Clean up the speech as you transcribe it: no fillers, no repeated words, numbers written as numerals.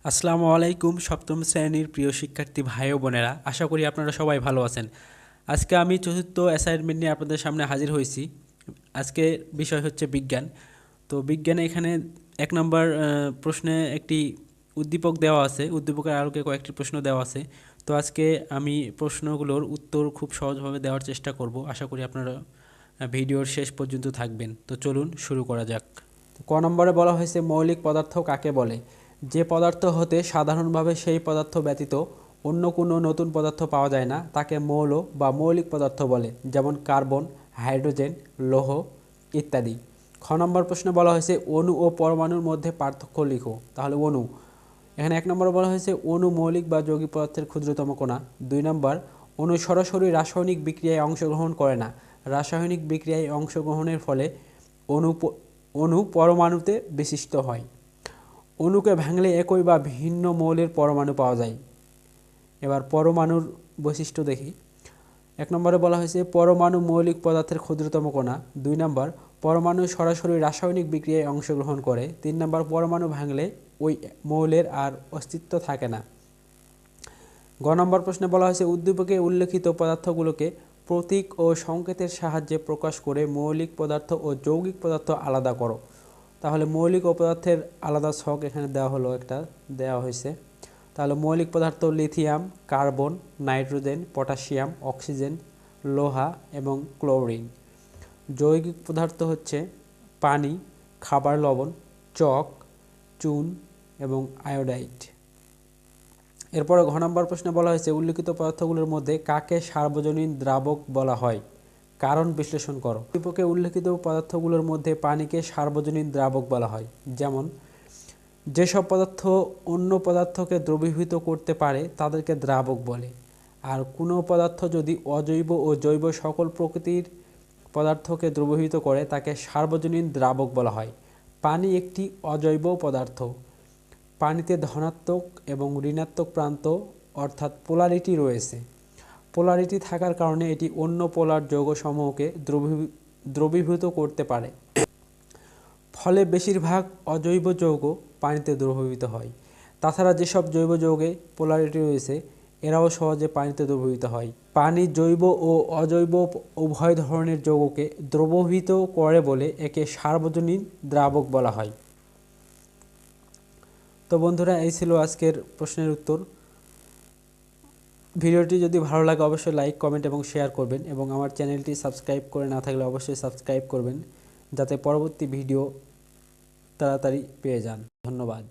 আসসালামু আলাইকুম সপ্তম শ্রেণীর প্রিয় শিক্ষার্থী ভাই ও বোনেরা, আশা করি আপনারা সবাই ভালো আছেন। আজকে আমি চতুর্থ অ্যাসাইনমেন্ট নিয়ে আপনাদের সামনে হাজির হয়েছি। আজকে বিষয় হচ্ছে বিজ্ঞান। তো বিজ্ঞানে এখানে 1 নম্বর প্রশ্নে একটি উদ্দীপক দেওয়া আছে, উদ্দীপকের আলোকে কয়েকটি প্রশ্ন দেওয়া আছে। তো আজকে আমি প্রশ্নগুলোর উত্তর খুব সহজভাবে দেওয়ার চেষ্টা করব। আশা করি আপনারা ভিডিওর শেষ পর্যন্ত থাকবেন। তো চলুন শুরু করা যাক। ক নম্বরে বলা হয়েছে মৌলিক পদার্থ কাকে বলে? যে পদার্থ হতে সাধারণভাবে সেই পদার্থ ব্যতীত অন্য কোনো নতুন পদার্থ পাওয়া যায় না তাকে মৌল বা মৌলিক পদার্থ বলে, যেমন কার্বন, হাইড্রোজেন, লৌহ ইত্যাদি। খ নম্বর প্রশ্নে বলা হয়েছে অণু ও পরমাণুর মধ্যে পার্থক্য লিখো। তাহলে অণু, এখানে 1 নম্বরে বলা হয়েছে অণু মৌলিক বা যৌগিক পদার্থের ক্ষুদ্রতম কণা। 2 নম্বর, অণু সরাসরি রাসায়নিক বিক্রিয়ায় অংশগ্রহণ করে না, রাসায়নিক বিক্রিয়ায় অংশগ্রহণের ফলে অণু পরমাণুতে বিশিষ্ট হয়। অণুকে ভাঙলে একই বা ভিন্ন মৌলের পরমাণু পাওয়া যায়। এবার পরমাণুর বৈশিষ্ট্য দেখি। 1 নম্বরে বলা হয়েছে পরমাণু মৌলিক পদার্থের ক্ষুদ্রতম কণা। 2 নম্বর, পরমাণু সরাসরি রাসায়নিক বিক্রিয়ায় অংশগ্রহণ করে। 3 নম্বর, পরমাণু ভাঙলে ওই মৌলের আর অস্তিত্ব থাকে না। গ নম্বর প্রশ্নে বলা হয়েছে উদ্দীপকে উল্লেখিত পদার্থগুলোকে প্রতীক ও সংকেতের সাহায্যে প্রকাশ করে মৌলিক পদার্থ ও যৌগিক পদার্থ আলাদা করো। তাহলে মৌলিক ও পদার্থের আলাদা ছক এখানে দেওয়া হয়েছে। তাহলে মৌলিক পদার্থ lithium, carbon, nitrogen, potassium, oxygen, লোহা এবং ক্লোরিন। যৌগিক পদার্থ হচ্ছে পানি, খাবার লবণ, চক, চুন এবং আয়োডাইড। এরপরে ঘ নম্বর প্রশ্নে বলা হয়েছে উল্লিখিত পদার্থগুলোর মধ্যে কাকে সার্বজনীন দ্রাবক বলা হয়? কারণ বিশ্লেষণ করো। উদ্দীপকে উল্লেখিত পদার্থগুলোর মধ্যে পানিকে সার্বজনীন দ্রাবক বলা হয়। যেমন, যেসব পদার্থ অন্য পদার্থকে দ্রবীভূত করতে পারে তাদেরকে দ্রাবক বলে। আর কোনো পদার্থ যদি অজৈব ও জৈব সকল প্রকৃতির পদার্থকে দ্রবীভূত করে তাকে সার্বজনীন দ্রাবক বলা হয়। পানি একটি অজৈব পদার্থ। পানিতে ধনাত্মক এবং ঋণাত্মক প্রান্ত অর্থাৎ পোলারিটি রয়েছে। পোলারিটি থাকার কারণে এটি অন্য পোলার যৌগসমূহকে দ্রবীভূত করতে পারে। ফলে বেশিরভাগ অজৈব যৌগ পানিতে দ্রবীভূত হয়। তাছাড়া যেসব জৈব যৌগে পোলারিটি রয়েছে এরাও সহজে পানিতে দ্রবীভূত হয়। পানি জৈব ও অজৈব উভয় ধরনের যৌগকে দ্রবীভূত করে বলে একে সার্বজনীন দ্রাবক বলা হয়। তো বন্ধুরা, এই ছিল আজকের প্রশ্নের উত্তর। ভিডিওটি যদি ভালো লাগে অবশ্যই লাইক, কমেন্ট এবং শেয়ার করবেন এবং আমার চ্যানেলটি সাবস্ক্রাইব করে না থাকলে অবশ্যই সাবস্ক্রাইব করবেন যাতে পরবর্তী ভিডিও তাড়াতাড়ি পেয়ে যান। ধন্যবাদ।